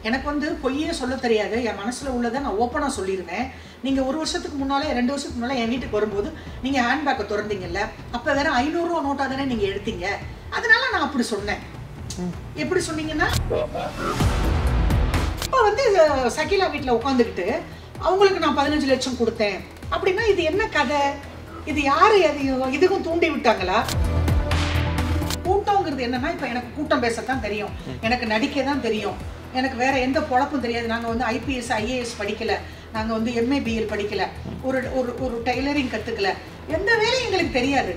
எனக்கு வந்து பொய்யே சொல்ல தெரியாது. என் மனசுல உள்ளதை நான் ஓப்பனா சொல்லிருவேன். நீங்க 1 வருஷத்துக்கு முன்னால 2 வருஷத்துக்கு முன்னால என் வீட்டுக்கு வரும்போது நீங்க ஹேண்ட்பேக்கை திறந்தீங்கல்ல, அப்ப வேற 500 ரூபா நோட்டா தானே நீங்க எடுத்தீங்க. அதனால நான் அப்படி சொன்னேன். எப்படி சொன்னீங்கன்னா, இப்ப வந்து சகிலா வீட்டுல உட்காந்துக்கிட்டு அவங்களுக்கு நான் 15 லட்சம் கொடுத்தேன் அப்படின்னா இது என்ன கதை? இது யாரு இதுக்கும் தூண்டி விட்டாங்களா? கூட்டம்ங்கிறது என்னன்னா, இப்ப எனக்கு கூட்டம் பேசத்தான் தெரியும், எனக்கு நடிக்க தான் தெரியும், எனக்கு வேற எந்த பொழப்பும் தெரியாது. நாங்க வந்து IPS IAS படிக்கல, நாங்க வந்து MA BL படிக்கல, ஒரு ஒரு ஒரு டெய்லரிங் கத்துக்கல, எந்த வேலையும் எங்களுக்கு தெரியாது.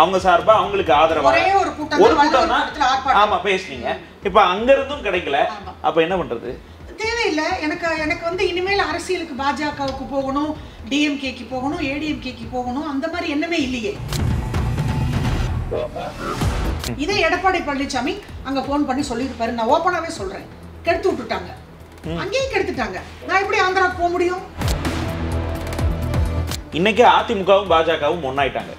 அவங்க சார்பா அவங்களுக்கு ஆதரவா ஒரே ஒரு கூட்டம் ஆமா பேசுனீங்க. இப்ப அங்க இருந்தும் கிடைக்கல, அப்ப என்ன பண்றது? தேவையில்லை. எனக்கு வந்து இனிமேல் அரசியலுக்கு பாஜகவுக்கு போகணும், DMKக்கு போகணும், ADMKக்கு போகணும், அந்த மாதிரி எண்ணமே இல்லையே. இதே எடப்பாடி பழனிசாமி அங்க போன் பண்ணி சொல்லிருப்பாரு. நான் ஓப்பனாவே சொல்றேன், கெடுத்து விட்டுட்டாங்க, அங்கேயும் கெடுத்துட்டாங்க. நான் எப்படி ஆந்திராவுக்கு போக முடியும்? இன்னைக்கு அதிமுகவும் பாஜகவும் ஒன்னாயிட்டாங்க,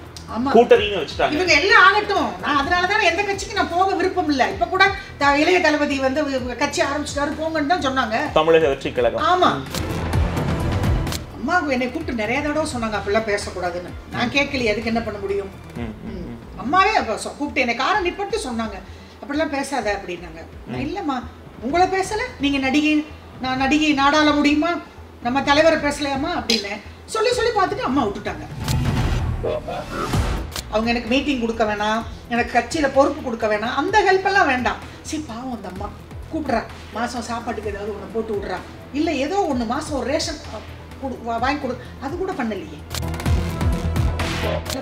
கூட்டணின்னு வச்சுட்டாங்க. இவங்க எல்லாம் ஆகட்டும், நான் அதனாலதான் எந்த கட்சிக்கு நான் போக விருப்பம் இல்லை. இப்ப கூட இளைய தளபதி வந்து கட்சி ஆரம்பிச்சுட்டாரு, போங்கன்னு தான் சொன்னாங்க தமிழக வெற்றி கழகம். ஆமா, அம்மாவுக்கு என்னை கூப்பிட்டு நிறைய தடவை சொன்னாங்க அப்படிலாம் பேசக்கூடாதுன்னு. நான் கேட்கலையே, அதுக்கு என்ன பண்ண முடியும்? அம்மாவே கூப்பிட்டு என்னை காரை நிப்பட்டு சொன்னாங்க, அப்படிலாம் பேசாத அப்படின்னாங்க. இல்லம்மா, உங்களை பேசல, நீங்க நடிகை, நான் நடிகை நாடாள முடியுமா, நம்ம தலைவரை பேசலையாமா அப்படின்னு சொல்லி சொல்லி பார்த்துட்டு அம்மா விட்டுட்டாங்க. அவங்க எனக்கு மீட்டிங் கொடுக்க வேணாம், எனக்கு கட்சியில பொறுப்பு கொடுக்க வேணாம், அந்த ஹெல்ப் எல்லாம் வேண்டாம். சரி பாவம் அந்த அம்மா கூப்பிடுறா, மாசம் சாப்பாட்டுக்கு ஏதாவது ஒன்று போட்டு விடுறா, இல்லை ஏதோ ஒன்று மாசம் ஒரு ரேஷன் வாங்கி கொடு, அது கூட பண்ணலையே.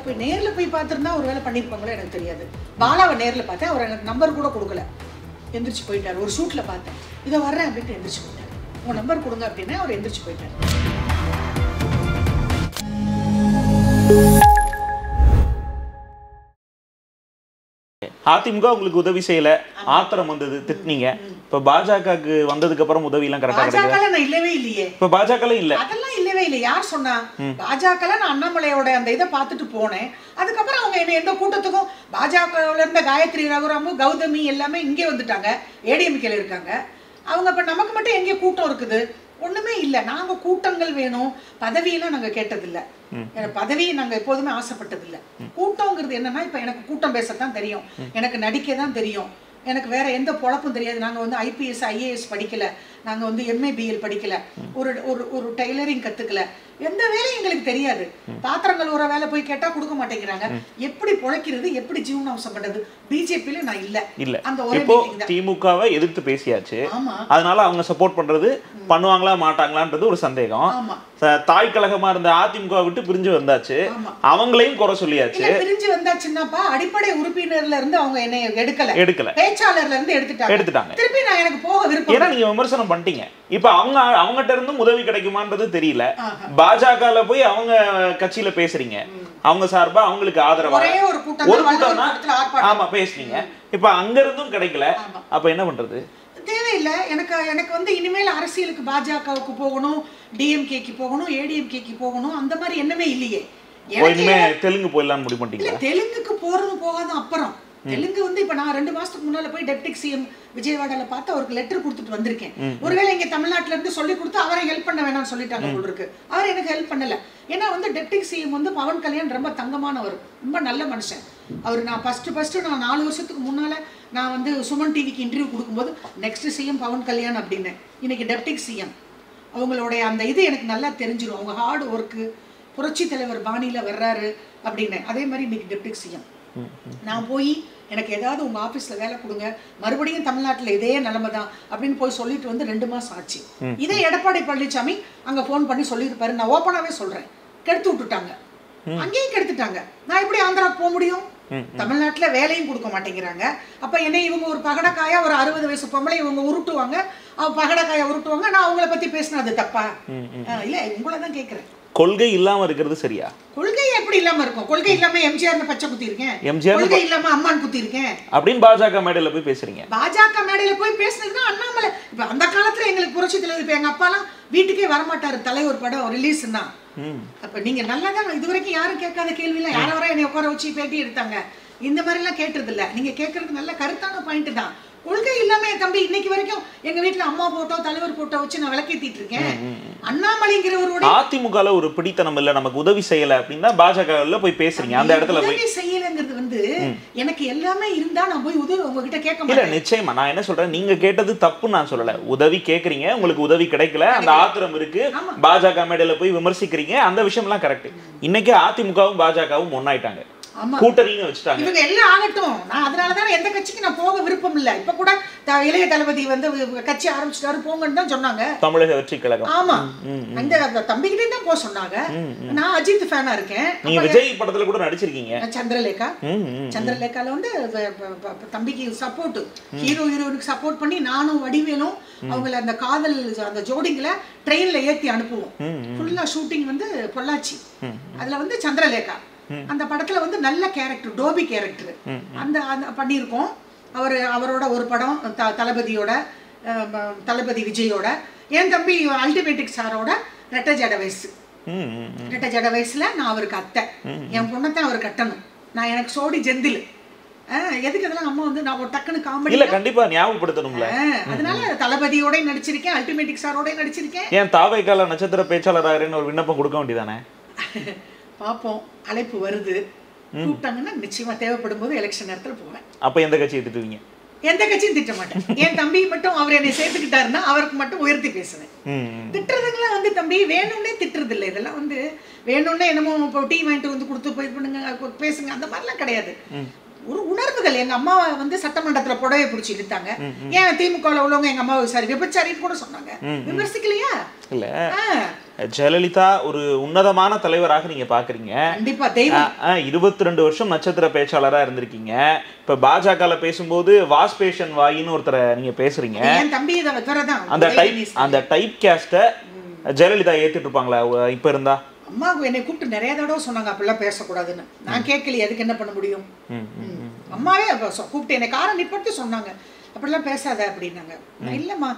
போய் நேர்ல போய் பார்த்துருந்தா ஒரு வேலை பண்ணிருப்பாங்களோ எனக்கு தெரியாது. பாலாவை நேர்ல பார்த்தேன், அவர் எனக்கு நம்பர் கூட கொடுக்கல, எந்திரிச்சு போயிட்டாரு. ஒரு ஷூட்ல பார்த்தேன், இதை வர்றேன் அப்படின்ட்டு எந்திரிச்சு போயிட்டாரு. உங்க நம்பர் கொடுங்க அப்படின்னா அவர் எந்திரிச்சு போயிட்டாரு. அதிமுக உங்களுக்கு உதவி செய்யல, ஆத்திரம் வந்தது, திட்டினீங்க. இப்ப பாஜகவுக்கு வந்ததுக்கு அப்புறம் உதவி எல்லாம் கரெக்டா கிடையாது. நான் இல்லவே இல்லையே, இப்ப பாஜக இல்ல, அதெல்லாம் இல்லவே இல்லை. யார் சொன்னா? பாஜக நான் அண்ணாமலையோட அந்த இதை பார்த்துட்டு போனேன். அதுக்கப்புறம் அவங்க என்ன எந்த கூட்டத்துக்கும், பாஜகவுல இருந்த காயத்ரி ரகுராமு, கௌதமி எல்லாமே இங்கே வந்துட்டாங்க, ADMKல இருக்காங்க. அவங்க இப்ப நமக்கு மட்டும் எங்கே கூட்டம் இருக்குது? ஒண்ணுமே இல்லை. நாங்க கூட்டங்கள் வேணும், பதவியெல்லாம் நாங்க கேட்டதில்லை, பதவியை நாங்க எப்போதுமே ஆசைப்பட்டதில்லை. கூட்டம்ங்கிறது என்னன்னா, இப்ப எனக்கு கூட்டம் பேசத்தான் தெரியும், எனக்கு நடிக்க தான் தெரியும், எனக்கு வேற எந்த பொழப்பும் தெரியாது. நாங்க வந்து IPS IAS படிக்கல, நாங்க வந்து MA BL படிக்கல, ஒரு ஒரு ஒரு டெய்லரிங் கத்துக்கல, எந்த வேலையும் எங்களுக்கு தெரியாது. பாத்திரங்கள் ஒரு வேலை போய் கேட்டா கொடுக்க மாட்டேங்கிறாங்க. எப்படி பொழைக்கிறது, எப்படி ஜீவனாம்சம் பண்றது? BJPல நான் இல்ல. அந்த ஒரே திமுகவை எதிர்த்து பேசியாச்சு, அதனால அவங்க சப்போர்ட் பண்றது பண்ணுவாங்களா மாட்டாங்களான்றது ஒரு சந்தேகம். தாய் கழகமா இருந்த அதிமுக விட்டு பிரிஞ்சு வந்தாச்சு, அவங்களையும் குறை சொல்லியாச்சு. பிரிஞ்சு வந்தாச்சுன்னாப்பா அடிப்படை உறுப்பினர்ல இருந்து அவங்க என்னை எடுக்கல, பேச்சாளர்ல இருந்து எடுத்துட்டாங்க. திருப்பி நான் எனக்கு போக விருப்பம். ஏன்னா நீங்க விமர்சனம் பண்ணிட்டீங்க. இப்ப அவங்ககிட்ட இருந்தும் உதவி கிடைக்குமான்றது தெரியல. பாஜகல போய் அவங்க கட்சியில பேசுறீங்க, அவங்க சார்பா அவங்களுக்கு ஆதரவா ஒரு கூட்டம் ஆமா பேசுனீங்க. இப்ப அங்க இருந்தும் கிடைக்கல, அப்ப என்ன பண்றது? தேவையில்லை. எனக்கு வந்து இனிமேல் அரசியலுக்கு பாஜகவுக்கு போகணும், DMKக்கு போகணும், ADMKக்கு போகணும், அந்த மாதிரி எண்ணமே இல்லையே. இனிமே தெலுங்கு போயிடலாம்னு முடிவு பண்ணிட்டீங்களா? தெலுங்குக்கு போறது போகாத அப்புறம் தெலுங்கு வந்து இப்ப நான் 2 மாசத்துக்கு முன்னால போய் டெப்டி CM விஜயவாடால பார்த்து அவருக்கு லெட்டர் கொடுத்துட்டு வந்திருக்கேன். ஒருவேளை இங்க தமிழ்நாட்டுல இருந்து சொல்லி கொடுத்து அவரை ஹெல்ப் பண்ண வேணாம்னு சொல்லிட்டாங்க போல இருக்கு. அவர் எனக்கு ஹெல்ப் பண்ணல. ஏன்னா வந்து டெப்டி CM வந்து பவன் கல்யாண் ரொம்ப தங்கமானவர், ரொம்ப நல்ல மனுஷன். அவர் நான் ஃபர்ஸ்ட் நான் 4 வருஷத்துக்கு முன்னால நான் வந்து சுமன் டிவிக்கு இன்டர்வியூ கொடுக்கும்போது நெக்ஸ்ட் CM பவன் கல்யாண் அப்படின்னு, இன்னைக்கு டெப்டி CM. அவங்களுடைய அந்த இது எனக்கு நல்லா தெரிஞ்சிடும், அவங்க ஹார்ட் ஒர்க்கு, புரட்சி தலைவர் பாணியில வர்றாரு அப்படின்னு. அதே மாதிரி இன்னைக்கு டெப்டி CM. நான் போய் எனக்கு ஏதாவது உங்க ஆபீஸ்ல வேலை கொடுங்க, மறுபடியும் தமிழ்நாட்டுல இதே நிலைமை தான் அப்படின்னு போய் சொல்லிட்டு வந்து 2 மாசம் ஆச்சு. இதே எடப்பாடி பழனிசாமி அங்க போன் பண்ணி சொல்லிருப்பாரு. நான் ஓப்பனாவே சொல்றேன், கெடுத்து விட்டுட்டாங்க, அங்கேயும் கெடுத்துட்டாங்க. நான் எப்படி ஆந்திராவுக்கு போக முடியும்? தமிழ்நாட்டுல வேலையும் கொடுக்க மாட்டேங்கிறாங்க. அப்ப என்ன இவங்க ஒரு பகடக்காயா, ஒரு 60 வயசு பொம்பளை இவங்க உருட்டுவாங்க, பகடக்காயா உருட்டுவாங்க. நான் அவங்கள பத்தி பேசினா அது தப்பா? இல்ல, உங்களை தான் கேட்கிறேன். கொள்கை இல்லாம இருக்கிறது சரியா? கொள்கை எப்படி இல்லாம இருக்கும்? கொள்கை இல்லாம எம்ஜிஆர் பச்சை குத்தி இருக்கேன், கொள்கை இல்லாம அம்மான் குத்தி இருக்கேன் அப்படின்னு பாஜக மேடையில போய் பேசுறீங்க. பாஜக மேடையில போய் பேசுனதுன்னா அண்ணாமலை இப்ப அந்த காலத்துல எங்களுக்கு புரட்சி தலைவர், இப்ப எங்க அப்பா எல்லாம் வீட்டுக்கே வரமாட்டாரு தலைவர் படம் ரிலீஸ்னா. அப்ப நீங்க நல்லாதான் இது வரைக்கும் யாரும் கேட்காத கேள்வி எல்லாம் யார வர என்னை உட்கார வச்சு பேட்டி எடுத்தாங்க. இந்த மாதிரி எல்லாம் கேட்டது இல்ல. நீங்க கேட்கறது நல்ல கருத்தான பாயிண்ட் தான். கொள்கை இல்லாம என் தம்பி இன்னைக்கு வரைக்கும் எங்க வீட்டுல அம்மா போட்டோ தலைவர் போட்டோ வச்சு நான் விளக்கேத்திட்டு இருக்கேன். அண்ணாமலைங்கிறவரோட அதிமுகல ஒரு பிடித்தனம் இல்ல, நமக்கு உதவி செய்யல அப்படின்னா பாஜகல போய் பேசுறீங்க. அந்த இடத்துல போய் உதவி செய்யலங்கிறது வந்து எனக்கு எல்லாமே இருந்தா நான் போய் உதவி உங்ககிட்ட கேட்க இல்ல. மாட்டேன். நிச்சயமா நான் என்ன சொல்றேன், நீங்க கேட்டது தப்பு நான் சொல்லல. உதவி கேக்குறீங்க, உங்களுக்கு உதவி கிடைக்கல, அந்த ஆத்திரம் இருக்கு, பாஜக மேடையில போய் விமர்சிக்கிறீங்க, அந்த விஷயம் எல்லாம் கரெக்ட். இன்னைக்கு அதிமுகவும் பாஜகவும் ஒன்னாயிட்டாங்க, கூட்டணின்னு வச்சுட்டாங்க. இவங்க எல்லாம் ஆகட்டும், நான் அதனாலதான் எந்த கட்சிக்கு நான் போக விருப்பம் இல்ல. இப்ப கூட இளைய தளபதி வந்து கட்சி ஆரம்பிச்சிட்டாரு போங்கன்னு தான் சொன்னாங்க, தமிழக வெற்றி கழகம். ஆமா, அந்த தம்பிக்கிட்டே தான் போக சொன்னாங்க. நான் அஜித் ஃபேனா இருக்கேன். நீங்க விஜய் படத்துல கூட நடிச்சிருக்கீங்க, சந்திரலேகா. சந்திரலேகால வந்து தம்பிக்கு சப்போர்ட், ஹீரோ ஹீரோயினுக்கு சப்போர்ட் பண்ணி நானும் வடிவேலும் அவங்கள அந்த காதல் அந்த ஜோடிங்களை ட்ரெயின்ல ஏத்தி அனுப்புவோம். ஃபுல்லா ஷூட்டிங் வந்து பொள்ளாச்சி. அதுல வந்து சந்திரலேகா அந்த படத்துல வந்து நல்ல கேரக்டர், டோபி கேரக்டர் அந்த பண்ணியிருக்கோம். அவரோட ஒரு படம் தளபதியோட, தளபதி விஜயோட, என் தம்பி அல்டிமேட்டிக் சாரோட ரெட்ட ஜட வயசு. ரெட்ட ஜட வயசுல நான் அவருக்கு அத்தை, என் பொண்ணத்தான் அவர் கட்டணும். நான் எனக்கு சோடி ஜெந்தில். எதுக்கு இதெல்லாம் அம்மா வந்து நான் ஒரு டக்குன்னு காமெடி இல்ல கண்டிப்பா ஞாபகப்படுத்தணும்ல. அதனால தளபதியோட நடிச்சிருக்கேன், அல்டிமேட்டிக் சாரோட நடிச்சிருக்கேன். ஏன் தாவைக்கால நட்சத்திர பேச்சாளராகன்னு ஒரு விண்ணப்பம் கொடுக்க வேண்டியதானே? பாப்போம், அழைப்பு வருது, கூப்பிட்டாங்கன்னா நிச்சயமா தேவைப்படும் போது எலெக்ஷன் நேரத்துல போவேன். அப்ப எந்த கட்சியை திட்டுவீங்க? எந்த கட்சியும் திட்ட மாட்டேன். என் தம்பி மட்டும் அவர் என்னை சேர்த்துக்கிட்டாருன்னா அவருக்கு மட்டும் உயர்த்தி பேசுவேன். திட்டுறதுங்களாம் வந்து தம்பி வேணும்னே திட்டுறது இல்லை. இதெல்லாம் வந்து வேணும்னே என்னமோ இப்போ டீ வாங்கிட்டு வந்து கொடுத்து போய் பண்ணுங்க பேசுங்க அந்த மாதிரிலாம் கிடையாது. ஒரு உணர்வுகள். எங்க அம்மா வந்து சட்டமன்றத்துல புடவை பிடிச்சி இழுத்தாங்க. ஏன் திமுகவில் உள்ளவங்க எங்க அம்மா விசாரி விபச்சாரின்னு கூட சொன்னாங்க, விமர்சிக்கலையா? இல்ல, ஜெயலலிதா ஒரு உன்னதமான தலைவராக நீங்க பாக்குறீங்க. கண்டிப்பா தெய்வம். 22 வருஷம் நட்சத்திர பேச்சாளரா இருந்திருக்கீங்க. இப்ப பாஜகல பேசும்போது வாஸ்பேஷன் வாயின்னு ஒருத்தரை நீங்க பேசுறீங்க. அந்த டைப் கேஸ்ட ஜெயலலிதா ஏத்துட்டு இருப்பாங்களா இப்ப இருந்தா? அம்மாவுக்கு என்னை கூப்பிட்டு நிறைய தடவை சொன்னாங்க அப்படிலாம் பேசக்கூடாதுன்னு. நான் கேட்கலையே, அதுக்கு என்ன பண்ண முடியும்? அம்மாவே கூப்பிட்டு என்னை காரை நிப்பட்டு சொன்னாங்க, அப்படிலாம் பேசாத அப்படின்னாங்க. இல்லம்மா,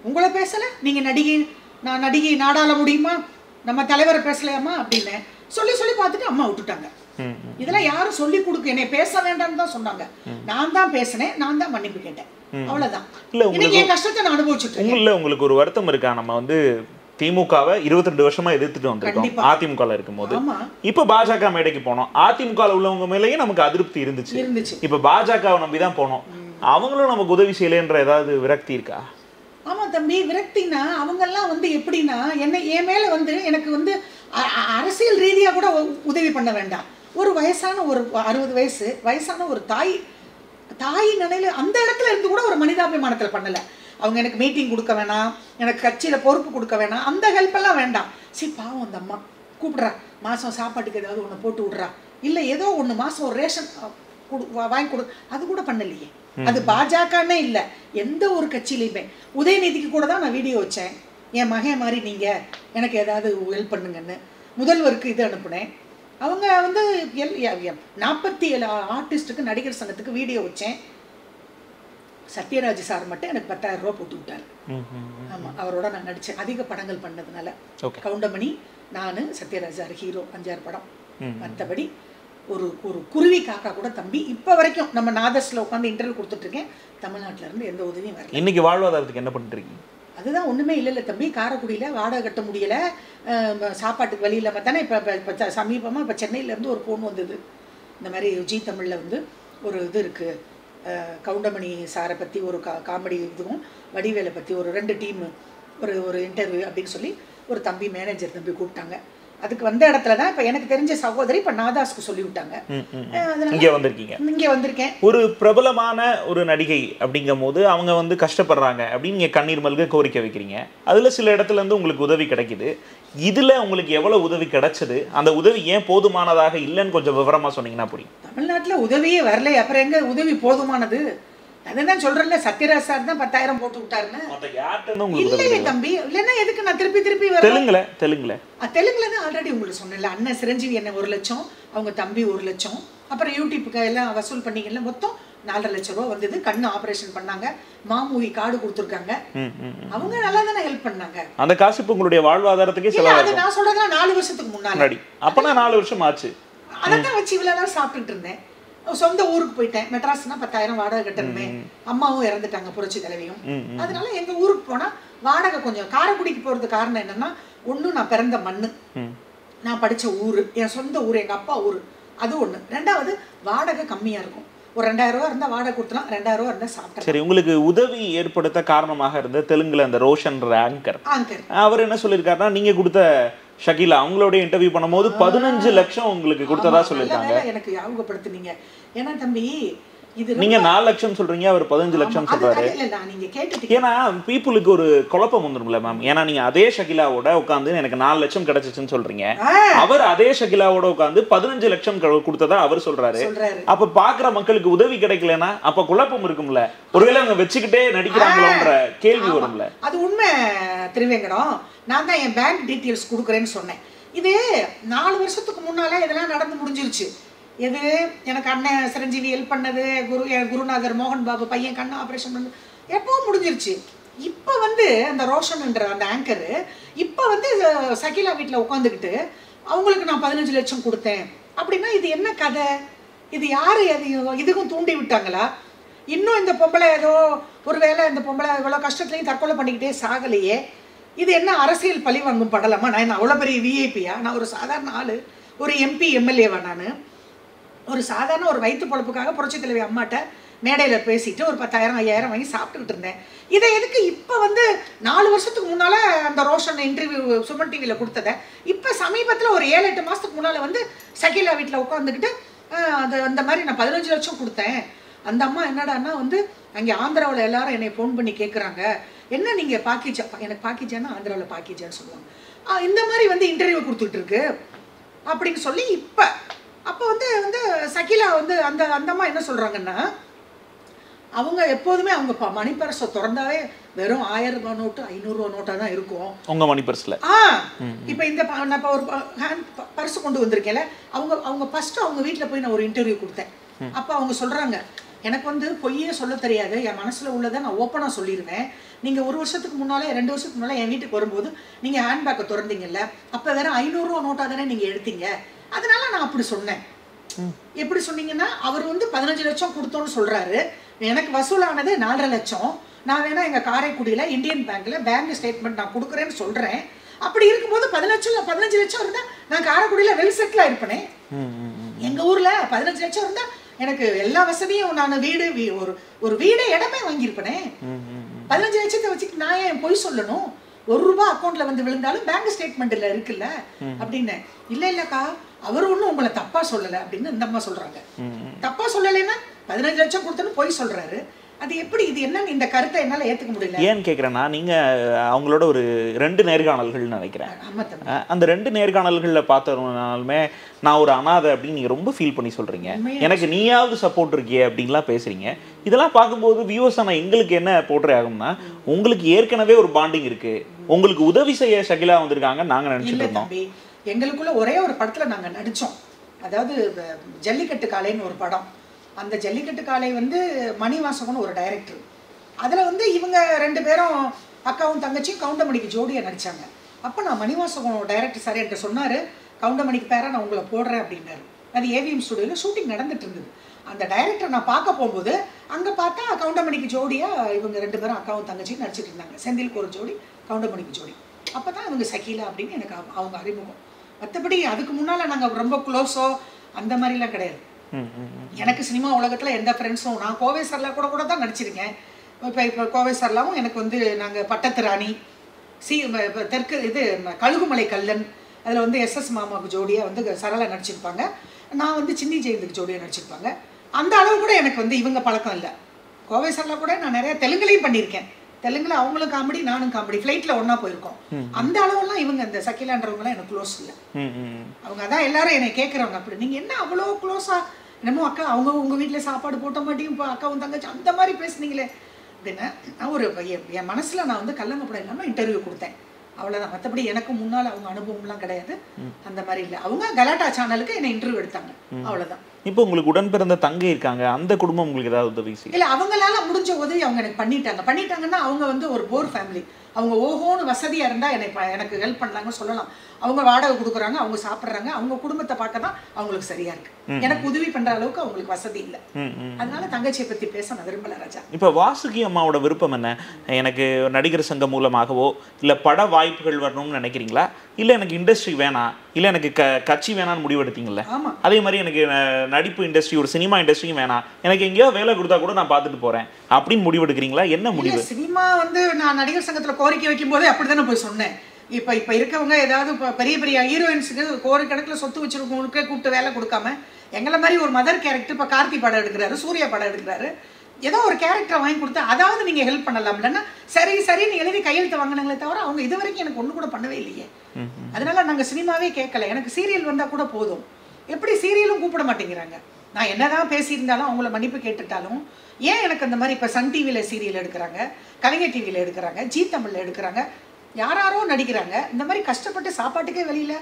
உங்களை பேசல, நீங்க நடிகை, நான் நடிகை நாடாள முடியுமா, நம்ம தலைவரை பேசலையாமா அப்படின்னு சொல்லி சொல்லி பார்த்துட்டு அம்மா விட்டுட்டாங்க. இதெல்லாம் யாரும் சொல்லி கொடுக்க என்னை பேச வேண்டாம்னு தான் சொன்னாங்க. நான் தான் பேசினேன், நான் தான் மன்னிப்பு கேட்டேன், அவ்வளவுதான். இன்னைக்கு என் கஷ்டத்தை நான் அனுபவிச்சுட்டு இருக்கேன். இல்ல உங்களுக்கு ஒரு வருத்தம் இருக்கா? நம்ம வந்து திமுகவை 22 வருஷமா எதிர்த்துட்டு வந்திருக்கோம் அதிமுகல இருக்கும்போது. இப்ப பாஜக மேடைக்கு போனோம், அதிமுகல உள்ளவங்க மேலேயே நமக்கு அதிருப்தி இருந்துச்சு. இப்ப பாஜகவை நம்பிதான் போனோம், அவங்களும் நமக்கு உதவி செய்யலன்ற ஏதாவது விரக்தி இருக்கா? ஆமா தம்பி, விரக்தினா அவங்க எல்லாம் வந்து எப்படின்னா என்ன என் மேல வந்து எனக்கு வந்து அரசியல் ரீதியா கூட உதவி பண்ண வேண்டாம். ஒரு வயசான ஒரு 60 வயசான ஒரு தாய் நிலையில அந்த இடத்துல இருந்து கூட ஒரு மனிதாபிமானத்துல பண்ணல. அவங்க எனக்கு மீட்டிங் கொடுக்க வேணாம், எனக்கு கட்சியில பொறுப்பு கொடுக்க வேணாம், அந்த ஹெல்ப் எல்லாம் வேண்டாம். சரி பாவம் அந்த அம்மா கூப்பிடுறா, மாசம் சாப்பாட்டுக்கு ஏதாவது ஒன்று போட்டு விடுறா, இல்லை ஏதோ ஒன்று மாசம் ஒரு ரேஷன் வாங்கி கொடு, அது கூட பண்ணலையே. அது பாஜகன்னே இல்லை, எந்த ஒரு கட்சியிலையுமே. உதயநிதிக்கு கூட தான் நான் வீடியோ வச்சேன், என் மகன் மாதிரி நீங்க எனக்கு ஏதாவது ஹெல்ப் பண்ணுங்கன்னு. முதல்வருக்கு இது அனுப்புனேன். அவங்க வந்து 47 ஆர்டிஸ்டுக்கு நடிகர் சங்கத்துக்கு வீடியோ வச்சேன். சத்யராஜ் சார் மட்டும் எனக்கு 10,000 ரூபா போட்டு விட்டாரு. ஆமா, அவரோட நான் நடிச்சேன் அதிக படங்கள் பண்ணதுனால. கவுண்டமணி, நானு, சத்யராஜ் சார் ஹீரோ 5-6 படம். மற்றபடி ஒரு குருவி காக்கா கூட தம்பி இப்ப வரைக்கும் நம்ம நாதஸ்ல உட்காந்து இன்டர்வியூ கொடுத்துட்டு இருக்கேன், தமிழ்நாட்டுல இருந்து எந்த உதவியும் வரல. இன்னைக்கு வாழ்வாதாரத்துக்கு என்ன பண்ணிட்டு இருக்கீங்க? அதுதான் ஒண்ணுமே இல்ல தம்பி. காரைக்குடியில வாடகை கட்ட முடியல, சாப்பாட்டுக்கு வழி இல்லாம தானே இப்ப சமீபமா இப்ப சென்னையில இருந்து ஒரு போன் வந்தது, இந்த மாதிரி ஜி தமிழ்ல வந்து ஒரு இது இருக்கு, கவுண்டமணி சாரை பற்றி ஒரு காமெடி இதுவும் வடிவேலை பற்றி ஒரு 2 டீமு ஒரு இன்டர்வியூ அப்படின்னு சொல்லி ஒரு தம்பி மேனேஜர் தம்பி கூப்பிட்டாங்க. அதுக்கு வந்த இடத்துல தான் இப்போ எனக்கு தெரிஞ்ச சகோதரி இப்போ நாதாஸ்க்கு சொல்லி விட்டாங்க. இங்கே வந்திருக்கேன். ஒரு பிரபலமான ஒரு நடிகை அப்படிங்கும் போது அவங்க வந்து கஷ்டப்படுறாங்க அப்படின்னு நீங்கள் கண்ணீர் மல்க கோரிக்கை வைக்கிறீங்க. அதில் சில இடத்துல இருந்து உங்களுக்கு உதவி கிடைக்குது. இதில் உங்களுக்கு எவ்வளோ உதவி கிடைச்சது, அந்த உதவி ஏன் போதுமானதாக இல்லைன்னு கொஞ்சம் விவரமாக சொன்னீங்கன்னா புரியும். தமிழ்நாட்டில் உதவியே வரல, அப்புறம் எங்க உதவி போதுமானது? அதான் சொல்றேன்ல, சத்யராஜ் சார் தான் 10,000 போட்டு விட்டாருன்னு. இல்லையே தம்பி, இல்லைன்னா எதுக்கு நான் திருப்பி தெலுங்குல தான் ஆல்ரெடி உங்களுக்கு சொன்னேன்ல, அண்ணன் சிரஞ்சீவி என்ன 1 லட்சம், அவங்க தம்பி 1 லட்சம், அப்புறம் யூடியூப்புக்கு எல்லாம் வசூல் பண்ணீங்கல்ல, மொத்தம் 4.5 லட்சம் ரூபா வந்தது. கண்ணு ஆபரேஷன் பண்ணாங்க, மாமூவி கார்டு கொடுத்துருக்காங்க, அவங்க நல்லா தானே ஹெல்ப் பண்ணாங்க. அந்த காசு இப்ப உங்களுடைய வாழ்வாதாரத்துக்கே செலவாகும். நான் சொல்றதுலாம் 4 வருஷத்துக்கு முன்னாடி. அப்பனா 4 வருஷம் ஆச்சு. அதான் வச்சு இவ்வளவு நாள் சாப்பிட்டுட்டு இருந்தேன். சொந்த ஊருக்கு போயிட்டேன். மெட்ராஸ்னா 10,000 வாடகை கட்டணுமே, அம்மாவும் இறந்துட்டாங்க, புரட்சி தலைவியும். அதனால எங்க ஊருக்கு போனா வாடகை கொஞ்சம். காரைக்குடிக்கு போறது காரணம் என்னன்னா, ஒண்ணு நான் பிறந்த மண்ணு, நான் படிச்ச ஊரு, என் சொந்த ஊர், எங்க அப்பா ஊரு, அது ஒண்ணு. ரெண்டாவது வாடகை கம்மியா இருக்கும். ஒரு 2000 ரூபா இருந்தா வாடகை கொடுத்தலாம், 2000 ரூபா இருந்தா சாப்பிட்டேன். சரி, உங்களுக்கு உதவி ஏற்படுத்த காரணமாக இருந்த தெலுங்குல அந்த ரோஷன் ஆங்கர் அவர் என்ன சொல்லியிருக்காருன்னா, நீங்க கொடுத்த ஷகிலா அவங்களோட இன்டர்வியூ பண்ணும்போது 15 லட்சம் உங்களுக்கு கொடுத்ததா சொல்லிருக்காங்க. எனக்கு ஞாபகப்படுத்துனீங்க. ஏன்னா தம்பி, இது நீங்க 4 லட்சம் சொல்றீங்க, அவர் 15 லட்சம் சொல்றாரு. ஏன்னா பீப்புளுக்கு ஒரு குழப்பம் வந்துரும்ல மேம். ஏன்னா நீங்க அதே ஷகிலாவோட உட்காந்து எனக்கு 4 லட்சம் கிடைச்சிச்சுன்னு சொல்றீங்க, அவர் அதே ஷகிலாவோட உட்காந்து 15 லட்சம் கொடுத்ததா அவர் சொல்றாரு. அப்ப பாக்குற மக்களுக்கு உதவி கிடைக்கலன்னா அப்ப குழப்பம் இருக்கும்ல, ஒருவேளை அவங்க வச்சுக்கிட்டே நடிக்கிறாங்களோன்ற கேள்வி வரும்ல. அது உண்மை திருவேங்கடம். நான் தான் என் பேங்க் டீட்டெயில்ஸ் கொடுக்குறேன்னு சொன்னேன். இது 4 வருஷத்துக்கு முன்னாலே இதெல்லாம் நடந்து முடிஞ்சிருச்சு. எது எனக்கு அண்ணன் சிரஞ்சீவி ஹெல்ப் பண்ணது, குருநாதர் மோகன் பாபு பையன் கண்ணு ஆப்ரேஷன் பண்ணது எப்பவும் முடிஞ்சிருச்சு. இப்போ வந்து அந்த ரோஷன்ன்ற அந்த ஆங்கரு இப்போ வந்து சகிலா வீட்டில் உட்காந்துக்கிட்டு அவங்களுக்கு நான் 15 லட்சம் கொடுத்தேன் அப்படின்னா இது என்ன கதை? இது யாரு இதுக்கும் தூண்டி விட்டாங்களா? இன்னும் இந்த பொம்பளை ஏதோ ஒரு வேளை இந்த பொம்பளை இவ்வளோ கஷ்டத்துலையும் தற்கொலை பண்ணிக்கிட்டே சாகலையே, இது என்ன அரசியல் பழி வாங்கும் படலாமா? நான் அவ்வளோ பெரிய விஐபியா? நான் ஒரு சாதாரண ஆள், ஒரு எம்பி எம்எல்ஏவா? நான் ஒரு சாதாரண ஒரு வயிற்று பொழப்புக்காக புரட்சி தலைவி அம்மாட்ட மேடையில் பேசிட்டு ஒரு 10,000 5,000 வாங்கி சாப்பிட்டுக்கிட்டு இருந்தேன். இதை எதுக்கு இப்போ வந்து 4 வருஷத்துக்கு முன்னால் அந்த ரோஷன் இன்டர்வியூ சுமன் டிவியில் கொடுத்ததை இப்போ சமீபத்தில் ஒரு 7-8 மாதத்துக்கு முன்னால் வந்து சகிலா வீட்டில் உட்காந்துக்கிட்டு அது அந்த மாதிரி நான் 15 லட்சம் கொடுத்தேன். அந்த அம்மா என்னடான்னா வந்து அங்கே ஆந்திராவில் எல்லாரும் என்னை ஃபோன் பண்ணி கேட்குறாங்க, என்ன நீங்கள் பாக்கிஜா, எனக்கு பாக்கிஜான்னா ஆந்திராவில் பாக்கிஜான்னு சொல்லுவாங்க, இந்த மாதிரி வந்து இன்டர்வியூ கொடுத்துட்டு இருக்கு அப்படின்னு சொல்லி இப்போ அப்போ வந்து வந்து சகிலா வந்து அந்த அந்தம்மா என்ன சொல்கிறாங்கன்னா, அவங்க எப்போதுமே அவங்க மணி பர்ஸை திறந்தாவே வெறும் 1000 ரூபாய் நோட்டு 500 ரூபா நோட்டாக தான் இருக்கும் உங்கள் மணி பர்ஸில். இப்போ இந்த நான் இப்போ ஒரு ஹேண்ட் பர்ஸ் கொண்டு வந்திருக்கேன்ல, அவங்க ஃபஸ்ட்டு அவங்க வீட்டில் போய் நான் ஒரு இன்டர்வியூ கொடுத்தேன். அப்போ அவங்க சொல்கிறாங்க, எனக்கு வந்து பொய்யே சொல்ல தெரியாது, என் மனசில் உள்ளதை நான் ஓப்பனாக சொல்லிடுவேன். நீங்கள் 1 வருஷத்துக்கு முன்னாலே 2 வருஷத்துக்கு முன்னால் என் வீட்டுக்கு வரும்போது நீங்கள் ஹேண்ட்பேக்கை திறந்தீங்கல்ல, அப்போ வேற 500 ரூபா நோட்டாக தானே நீங்கள் எடுத்தீங்க, அதனால நான் அப்படி சொன்னேன். எப்படி சொன்னீங்கன்னா, அவர் வந்து 15 லட்சம் கொடுத்தோன்னு சொல்றாரு, எனக்கு வசூலானது 4.5 லட்சம். நான் வேணா எங்க காரைக்குடியில இந்தியன் பேங்க்ல பேங்க் ஸ்டேட்மெண்ட் நான் கொடுக்குறேன்னு சொல்றேன். அப்படி இருக்கும்போது 15 லட்சம் இருந்தா நான் காரைக்குடியில வெல் செட்டில் இருப்பேனே. எங்க ஊர்ல 15 லட்சம் இருந்தா எனக்கு எல்லா வசதியும், நான் வீடு ஒரு வீடே இடமே வாங்கியிருப்பேனே. 15 லட்சத்தை வச்சுட்டு நான் ஏன் பொய் சொல்லணும்? 1 ரூபாய் அக்கௌண்ட்ல வந்து விழுந்தாலும் பேங்க் ஸ்டேட்மெண்ட்ல இருக்குல்ல அப்படின்னு. இல்லக்கா, அவர் ஒன்றும் உங்களை தப்பா சொல்லலை அப்படின்னு இந்த அம்மா சொல்றாங்க. தப்பா சொல்லலைன்னா 15 லட்சம் கொடுத்தோன்னு பொய் சொல்றாரு, அது எப்படி? இது என்ன இந்த கருத்தை என்னால ஏத்துக்க முடியல. ஏன்னு கேக்குறேன்னா, நீங்க அவங்களோட ஒரு 2 நேர்காணல்கள் நினைக்கிறேன். அந்த 2 நேர்காணல்கள்ல பார்த்தனாலுமே நான் ஒரு அனாதை அப்படின்னு நீங்க ரொம்ப ஃபீல் பண்ணி சொல்றீங்க. எனக்கு நீயாவது சப்போர்ட் இருக்கியே அப்படின்லாம் பேசுறீங்க. இதெல்லாம் பார்க்கும்போது வியூவர்ஸ் ஆனால் எங்களுக்கு என்ன போர்ட்ரே ஆகும்னா, உங்களுக்கு ஏற்கனவே ஒரு பாண்டிங் இருக்கு, உங்களுக்கு உதவி செய்ய ஷகிலா வந்திருக்காங்க நாங்க நினைச்சிட்டு இருந்தோம். எங்களுக்குள்ள ஒரே ஒரு படத்துல நாங்க நடிச்சோம், அதாவது ஜல்லிக்கட்டு காலைன்னு ஒரு படம். அந்த ஜல்லிக்கட்டு காலை வந்து மணிவாசகன் ஒரு டைரக்டர். அதில் வந்து இவங்க 2 பேரும் அக்காவும் தங்கச்சியும் கவுண்டமணிக்கு ஜோடியாக நடித்தாங்க. அப்போ நான் மணிவாசகன் டைரக்டர் சார் என்கிட்ட சொன்னார், கவுண்டமணிக்கு பேராக நான் உங்களை போடுறேன் அப்படின்னாரு. அது ஏவிஎம் ஸ்டுடியோவில் ஷூட்டிங் நடந்துட்டு இருந்தது. அந்த டைரக்டர் நான் பார்க்க போகும்போது அங்கே பார்த்தா கவுண்டமணிக்கு ஜோடியாக இவங்க 2 பேரும் அக்காவும் தங்கச்சியும் நடிச்சிட்டு இருந்தாங்க. செந்திலுக்கு ஒரு ஜோடி, கவுண்டமணிக்கு ஜோடி. அப்போ தான் இவங்க சகிலா அப்படின்னு எனக்கு அவங்க அறிமுகம். மற்றபடி அதுக்கு முன்னால் நாங்கள் ரொம்ப க்ளோஸோ அந்த மாதிரிலாம் கிடையாது. எனக்கு சினிமா உலகத்தில் எந்த ஃப்ரெண்ட்ஸும், நான் கோவை சர்லா கூட தான் நடிச்சிருக்கேன். இப்போ கோவை சர்லாவும் எனக்கு வந்து நாங்கள் பட்டத்து ராணி, தெற்கு இது கழுகுமலை கல்லன், அதில் வந்து எஸ்எஸ் மாமாவுக்கு ஜோடியாக வந்து சரளா நடிச்சிருப்பாங்க. நான் வந்து சின்னி ஜெயந்துக்கு ஜோடியாக நடிச்சிருப்பாங்க. அந்த அளவு கூட எனக்கு வந்து இவங்க பழக்கம் இல்லை. கோவை சர்லா கூட நான் நிறைய தெலுங்குலையும் பண்ணியிருக்கேன். தெலுங்குல அவங்களும் காமெடி, நானும் காமெடி, ஃப்ளைட்டில் ஒன்றா போயிருக்கோம். அந்த அளவுலாம் இவங்க இந்த சகிலான்றவங்களாம் எனக்கு க்ளோஸ் இல்லை. அவங்க அதான் எல்லாரும் என்னை கேட்குறவங்க, அப்படி நீங்கள் என்ன அவ்வளோ க்ளோஸாக, என்னமோ அக்கா அவங்க உங்கள் வீட்டில் சாப்பாடு போட்ட மாட்டியும் இப்போ அக்காவும் தங்கச்சி அந்த மாதிரி பேசுனீங்களே அப்படின்னு. நான் ஒரு என் மனசில் நான் வந்து கல்லங்கப்படம் இல்லாமல் இன்டர்வியூ கொடுத்தேன், அவ்வளோதான். மற்றபடி எனக்கு முன்னால் அவங்க அனுபவம்லாம் கிடையாது, அந்த மாதிரி இல்லை. அவங்க கலாட்டா சேனலுக்கு என்னை இன்டர்வியூ எடுத்தாங்க, அவ்வளோதான். இப்போ உங்களுக்கு உடன் பிறந்த தங்கை இருக்காங்க, அந்த குடும்பம் உங்களுக்கு ஏதாவது உதவி செய்யும்? இல்லை, அவங்களால முடிஞ்ச உதவி அவங்க எனக்கு பண்ணிட்டாங்கன்னா அவங்க வந்து ஒரு போர் ஃபேமிலி. அவங்க ஓஹோன்னு வசதியாக இருந்தால் எனக்கு ஹெல்ப் பண்ணலாங்கன்னு சொல்லலாம். அவங்க வாடகை கொடுக்குறாங்க, அவங்க சாப்பிட்றாங்க, அவங்க குடும்பத்தை பார்க்க தான் அவங்களுக்கு சரியா இருக்கு. எனக்கு உதவி பண்ற அளவுக்கு அவங்களுக்கு வசதி இல்லை. அதனால தங்கச்சியை பற்றி பேச நான் விரும்பல ராஜா. இப்போ வாசுகி அம்மாவோட விருப்பம் என்ன? எனக்கு நடிகர் சங்கம் மூலமாகவோ இல்லை பட வாய்ப்புகள் வரணும்னு நினைக்கிறீங்களா, இல்லை எனக்கு இண்டஸ்ட்ரி வேணாம், இல்லை எனக்கு கட்சி வேணான்னு முடிவெடுத்தீங்கல்ல? அதே மாதிரி எனக்கு நடிப்பு இண்டஸ்ட்ரி, ஒரு சினிமா இண்டஸ்ட்ரியும் வேணாம், எனக்கு எங்கேயோ வேலை கொடுத்தா கூட நான் பார்த்துட்டு போறேன் அப்படின்னு முடிவெடுக்கிறீங்களா? என்ன முடிவு? சினிமா வந்து நான் நடிகர் சங்கத்தில் கோரிக்கை வைக்கும் போதே அப்படித்தானே போய் சொன்னேன். இப்போ இருக்கவங்க ஏதாவது பெரிய பெரிய ஹீரோயின்ஸுக்கு கோடிக்கணக்கில் சொத்து வச்சிருக்கவங்களுக்கே கூப்பிட்டு வேலை கொடுக்காம எங்களை மாதிரி ஒரு மதர் கேரக்டர், இப்போ கார்த்தி படம் எடுக்கிறாரு, சூர்யா படம் எடுக்கிறாரு, ஏதோ ஒரு கேரக்டரை வாங்கி கொடுத்தா அதாவது நீங்கள் ஹெல்ப் பண்ணலாம். இல்லைன்னா சரின்னு எழுதி கையெழுத்து வாங்கினாங்களே தவிர அவங்க இது வரைக்கும் எனக்கு ஒன்று கூட பண்ணவே இல்லையே. அதனால நாங்கள் சினிமாவே கேட்கல. எனக்கு சீரியல் வந்தால் கூட போதும். எப்படி சீரியலும் கூப்பிட மாட்டேங்கிறாங்க. நான் என்னதான் பேசியிருந்தாலும் அவங்கள மன்னிப்பு கேட்டுட்டாலும் ஏன் எனக்கு அந்த மாதிரி இப்போ சன் டிவியில் சீரியல் எடுக்கிறாங்க, கலைஞர் டிவியில் எடுக்கிறாங்க, ஜி தமிழில் எடுக்கிறாங்க, யாரோ நடிக்கிறாங்க. இந்த மாதிரி கஷ்டப்பட்டு சாப்பாட்டுக்கே வெளியில்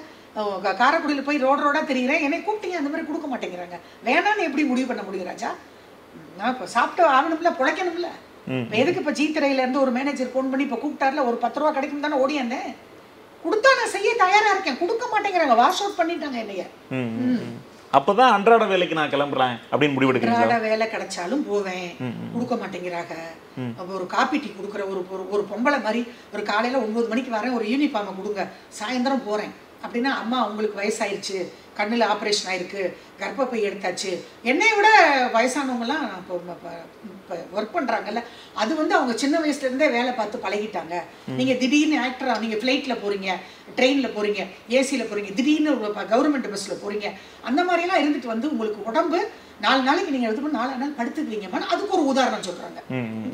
காரைக்குடியில் போய் ரோடாக தெரிகிறேன், என்னை கூப்பிட்டீங்க அந்த மாதிரி கொடுக்க மாட்டேங்கிறாங்க. வேணான்னு எப்படி முடிவு பண்ண முடியும் ராஜா? நான் இப்போ சாப்பிட்டு ஆகணும்ல, பிழைக்கணும்ல. இப்போ எதுக்கு இப்போ ஜி திரையிலேருந்து ஒரு மேனேஜர் ஃபோன் பண்ணி இப்போ கூப்பிட்டார்ல, ஒரு 10 ரூபா கிடைக்கும் தானே ஓடியாந்தேன். கொடுத்தா நான் செய்ய தயாராக இருக்கேன், கொடுக்க மாட்டேங்கிறாங்க, வாஷ் அவுட் பண்ணிட்டாங்க என்னைய. அப்பதான் அன்றாட வேலைக்கு நான் கிளம்புறேன் அப்படின்னு முடிவெடுக்கிறேன். அன்றாட வேலை கிடைச்சாலும் போவேன், கொடுக்க மாட்டேங்கிறாங்க. ஒரு காப்பி டீ கொடுக்குற ஒரு பொம்பளை மாதிரி ஒரு காலையில 9 மணிக்கு வரேன், ஒரு யூனிஃபார்மை கொடுங்க, சாயந்தரம் போறேன் அப்படின்னா அம்மா உங்களுக்கு வயசாயிருச்சு, கண்ணில் ஆப்ரேஷன் ஆயிருக்கு, கர்ப்பப்பை எடுத்தாச்சு. என்னை விட வயசானவங்கலாம் இப்போ ஒர்க் பண்ணுறாங்கல்ல, அது வந்து அவங்க சின்ன வயசுலேருந்தே வேலை பார்த்து பழகிட்டாங்க. நீங்கள் திடீர்னு ஆக்டராக நீங்கள் ஃப்ளைட்டில் போகிறீங்க, ட்ரெயினில் போகிறீங்க, ஏசியில் போகிறீங்க, திடீர்னு கவர்மெண்ட் பஸ்ஸில் போகிறீங்க, அந்த மாதிரிலாம் இருந்துட்டு வந்து உங்களுக்கு உடம்பு 4 நாளைக்கு நீங்கள் எடுத்து 4 நாள் படுத்துக்குவீங்கம்மா. அதுக்கு ஒரு உதாரணம் சொல்கிறாங்க.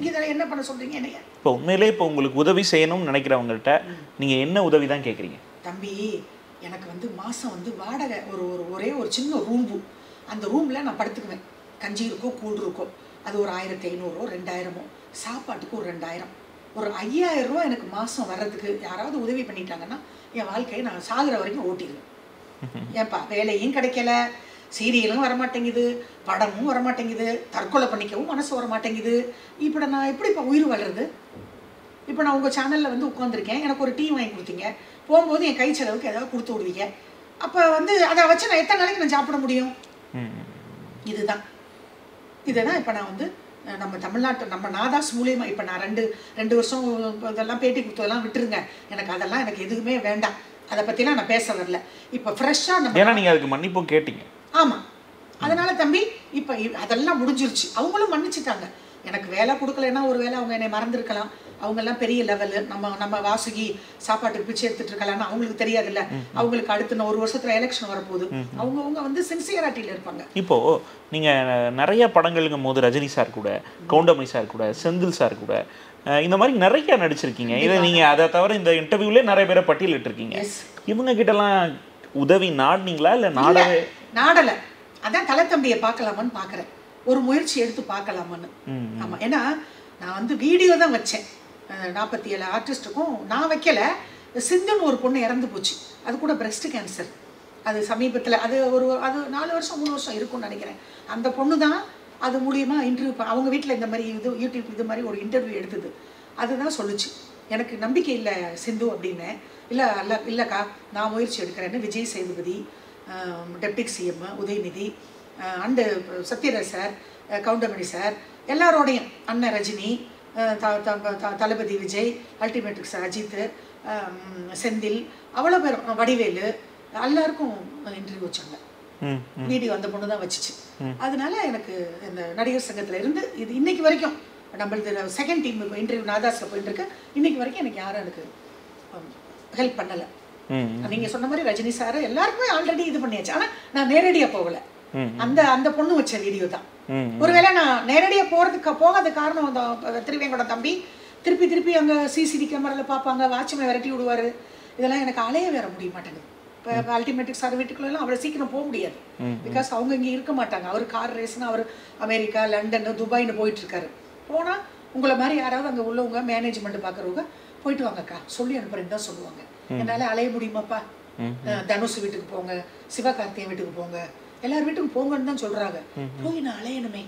இதில் என்ன பண்ண சொல்கிறீங்க என்னைய? இப்போ உண்மையிலே இப்போ உங்களுக்கு உதவி செய்யணும்னு நினைக்கிறவங்கள்ட்ட நீங்கள் என்ன உதவி தான் கேட்குறீங்க? தம்பி, எனக்கு வந்து மாதம் வந்து வாடகை ஒரே ஒரு சின்ன ரூம்பு, அந்த ரூமில் நான் படுத்துக்குவேன். கஞ்சி இருக்கோ கூழ் இருக்கோ, அது ஒரு 1500 2000, சாப்பாட்டுக்கு ஒரு 2000, ஒரு 5000 ரூபா எனக்கு மாதம் வர்றதுக்கு யாராவது உதவி பண்ணிட்டாங்கன்னா என் வாழ்க்கையை நான் சாகுற வரைக்கும் ஓட்டிடுவேன். ஏன்ப்பா, வேலையும் கிடைக்கல, சீரியலும் வரமாட்டேங்குது, படமும் வரமாட்டேங்குது, தற்கொலை பண்ணிக்கவும் மனசு வரமாட்டேங்குது, இப்போ நான் எப்படி இப்போ உயிர் வளருது? இப்போ நான் உங்கள் சேனலில் வந்து உட்காந்துருக்கேன், எனக்கு ஒரு டீ வாங்கி கொடுத்தீங்க, போகும்போது என் கை செலவுக்கு ஏதாவது கொடுத்து விடுவீங்க. அப்போ வந்து அதை வச்சு நான் எத்தனை நாளைக்கு நான் சாப்பிட முடியும்? இதுதான் இப்போ நான் வந்து நம்ம தமிழ்நாட்டு நம்ம நாதாஸ் மூலியமா இப்போ நான் ரெண்டு வருஷம் இதெல்லாம் பேட்டி கொடுத்ததெல்லாம் விட்டுருங்க, எனக்கு எதுவுமே வேண்டாம், அதை பற்றிலாம் நான் பேச வரல. இப்போ ஃப்ரெஷ்ஷாக ஏன்னா நீங்கள் அதுக்கு மன்னிப்பும் கேட்டீங்க. ஆமாம், அதனால தம்பி இப்போ அதெல்லாம் முடிஞ்சிருச்சு, அவங்களும் மன்னிச்சுட்டாங்க. எனக்கு வேலை கொடுக்கலன்னா ஒரு வேலை அவங்க என்னை மறந்துருக்கலாம், அவங்கெல்லாம் பெரிய லெவலு, நம்ம வாசுகி சாப்பாட்டுக்கு பிச்சை எடுத்துட்டு இருக்கலாம்னு அவங்களுக்கு தெரியாதுல்ல. அவங்களுக்கு அடுத்து 1 வருஷத்துல எலெக்ஷன் வரப்போகுது, அவங்க வந்து சின்சியராட்டியில் இருப்பாங்க. இப்போ நீங்க நிறைய படங்களுங்கும் போது ரஜினி சார் கூட, கவுண்டமணி சார் கூட, செந்தில் சார் கூட இந்த மாதிரி நிறைய நடிச்சிருக்கீங்க. இதை நீங்க அதை தவிர இந்த இன்டர்வியூலே நிறைய பேரை பட்டியலிட்டு இருக்கீங்க. இவங்க கிட்டலாம் உதவி நாடுனீங்களா இல்லை நாடலை? அதான் தலைத்தம்பியை பார்க்கலாமான்னு பார்க்குறேன், ஒரு முயற்சி எடுத்து பார்க்கலாமான்னு. ஆமாம், ஏன்னா நான் வந்து வீடியோ தான் வச்சேன் 47 ஆர்டிஸ்ட்டுக்கும். நான் வைக்கல, சிந்துன்னு ஒரு பொண்ணு இறந்து போச்சு, அது கூட பிரஸ்ட் கேன்சர். அது சமீபத்தில் அது 4 வருஷம் 3 வருஷம் இருக்கும்னு நினைக்கிறேன். அந்த பொண்ணு தான் அது மூலியமாக இன்டர்வியூ, அவங்க வீட்டில் இந்த மாதிரி யூடியூப் இது மாதிரி ஒரு இன்டர்வியூ எடுத்தது. அதுதான் சொல்லுச்சு, எனக்கு நம்பிக்கை இல்லை சிந்து அப்படின்னு. இல்லைக்கா நான் முயற்சி எடுக்கிறேன்னு Vijay Sethupathi, deputy CM Udhayanidhi and Sathyaraj sir, Goundamani sir, எல்லாரோடையும் அண்ணன் ரஜினி, தளபதி விஜய், அல்டிமேட்டுக்கு சார் அஜித், செந்தில், அவ்வளோ பேர், வடிவேலு, எல்லாருக்கும் இன்டர்வியூ வச்சாங்க. வீடியோ அந்த பொண்ணு தான் வச்சுச்சு. அதனால எனக்கு இந்த நடிகர் சங்கத்தில் இருந்து இது இன்னைக்கு வரைக்கும் நம்மளது செகண்ட் டீம் இன்டர்வியூ நாதாஸில் போயிட்டு இருக்கு, இன்னைக்கு வரைக்கும் எனக்கு யாரும் எனக்கு ஹெல்ப் பண்ணலை. நீங்கள் சொன்ன மாதிரி ரஜினி சார் எல்லாருக்குமே ஆல்ரெடி இது பண்ணியாச்சு, ஆனால் நான் நேரடியாக போகலை. அந்த பொண்ணு வச்ச வீடியோ தான். ஒருவேளை நான் நேரடியாக போகாத காரணம் அந்த திருவேங்கோட தம்பி திருப்பி அங்கே சிசிடி கேமராவில் பார்ப்பாங்க, வாட்ச்மேன் விரட்டி விடுவார், இதெல்லாம் எனக்கு அலைய வேற முடிய மாட்டேங்குது. இப்போ அல்டிமேட்டிக் சார் வீட்டுக்குள்ளெல்லாம் அவ்வளோ சீக்கிரம் போக முடியாது, பிகாஸ் அவங்க இங்கே இருக்க மாட்டாங்க. அவர் கார் ரேஸ்னா அவர் அமெரிக்கா, லண்டன், துபாய்னு போயிட்டு இருக்காரு. போனால் உங்களை மாதிரி யாராவது அங்கே உள்ளவங்க மேனேஜ்மெண்ட் பார்க்குறவங்க போயிட்டு வாங்கக்கா சொல்லி அனுப்புறேன்னு தான் சொல்லுவாங்க. என்னால் அலைய முடியுமாப்பா? தனுஷ் வீட்டுக்கு போங்க, சிவகார்த்திகேயன் வீட்டுக்கு போங்க, எல்லார் வீட்டுக்கும் போங்கன்னு தான் சொல்றாங்க. போய் நான் அலையணுமே.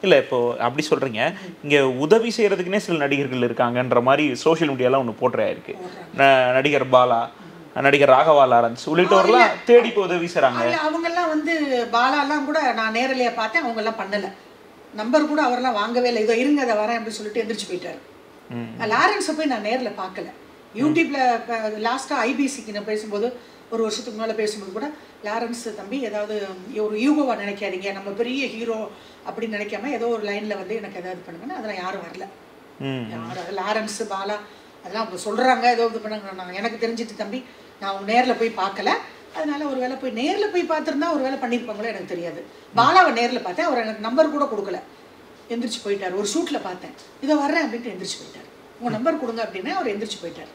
இல்ல இப்போ அப்படி சொல்றீங்க, இங்க உதவி செய்யறதுக்குன்னே சில நடிகர்கள் இருக்காங்கன்ற மாதிரி சோசியல் மீடியால ஒன்று போட்டுறாயிருக்கு. நடிகர் பாலா, நடிகர் ராகவா லாரன்ஸ் உள்ளிட்டவர்கள்லாம் தேடி போய் உதவி செய்றாங்க. அவங்கெல்லாம் வந்து பாலாலாம் கூட நான் நேரலையா பார்த்தேன், அவங்க எல்லாம் பண்ணல. நம்பர் கூட அவரெல்லாம் வாங்கவே இல்லை. இதோ இருங்க அதை வரேன் அப்படின்னு சொல்லிட்டு எந்திரிச்சு போயிட்டாரு. லாரன்ஸை போய் நான் நேரில் பார்க்கல. யூடியூப்ல லாஸ்டா ஐபிசிக்கு நான் பேசும்போது, ஒரு வருஷத்துக்கு முன்னால பேசும்போது கூட, லாரன்ஸ் தம்பி ஏதாவது ஒரு யூகோவா நினைக்காதீங்க, நம்ம பெரிய ஹீரோ அப்படின்னு நினைக்காம ஏதோ ஒரு லைன்ல வந்து எனக்கு ஏதாவது பண்ணுங்கன்னா அதெல்லாம் யாரும் வரல. யாரும் லாரன்ஸ் பாலா அதெல்லாம் அவங்க சொல்றாங்க ஏதோ இது பண்ணாங்க. நான் எனக்கு தெரிஞ்சிட்டு தம்பி நான் அவங்க நேரில் போய் பார்க்கல, அதனால ஒரு வேளை போய் நேரில் போய் பார்த்துருந்தா ஒரு வேளை பண்ணியிருப்பாங்களோ எனக்கு தெரியாது. பாலாவை நேரில் பார்த்தேன், அவர் எனக்கு நம்பர் கூட கொடுக்கல, எந்திரிச்சு போயிட்டார். ஒரு ஷூட்ல பார்த்தேன், இதை வர்றேன் அப்படின்ட்டு எந்திரிச்சு போயிட்டார். உங்க நம்பர் கொடுங்க அப்படின்னு அவர் எந்திரிச்சு போயிட்டார்.